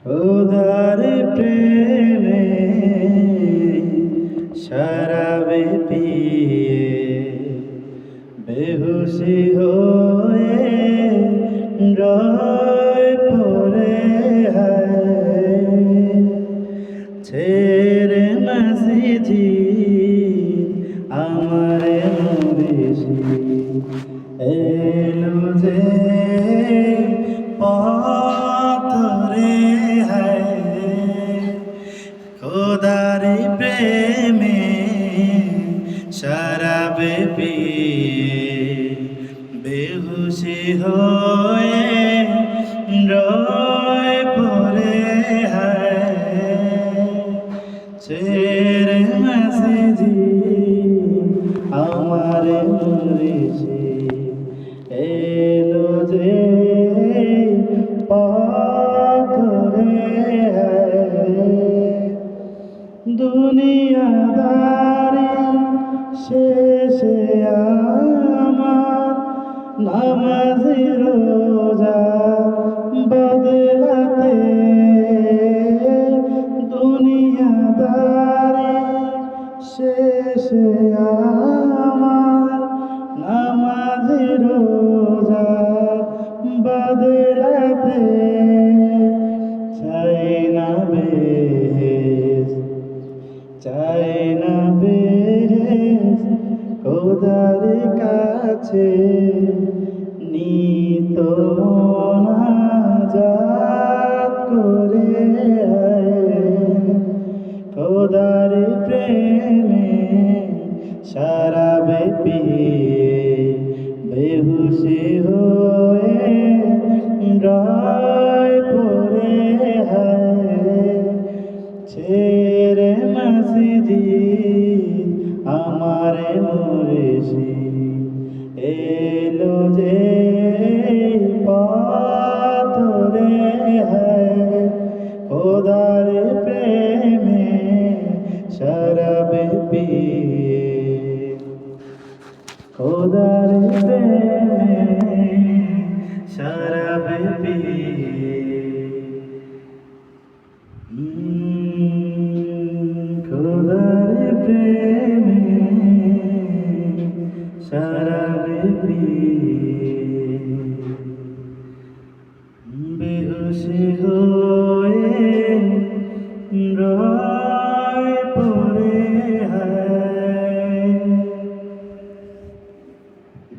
খোদার প্রেমে শরাবে পিয়ে বেহুশি হয়ে রয় পড়ে হায় ছেড়ে মসজিদ আমার মুর্শিদ এলো যে পথরে হায় খোদার প্রেমে শরাবে পিয়ে বেহুশি হয়ে রয় পড়ে হায় ছেড়ে মসজিদ আমার মুর্শিদ এলো যে পথরে দুনিয়াদারি শেষে আমার নামাজি রোজা বদলাতে দুনিয়াদারি শেষে আমার নামাজি রোজা বদলাতে চাই না বেশ চাই না বেশ খোদার কাছে নিত মোনাজাত করে খোদার প্রেমে শরাবে পিয়ে বেহুশি হয়ে রয় পড়ে হায় ছেড়ে মসজিদ আমার মুর্শিদ এলো যে পথরে হায় খোদার প্রেমে শরাবে পিয়ে খোদার প্রেমে শরাবে পিয়ে খোদার প্রেমে শরাবে পিয়ে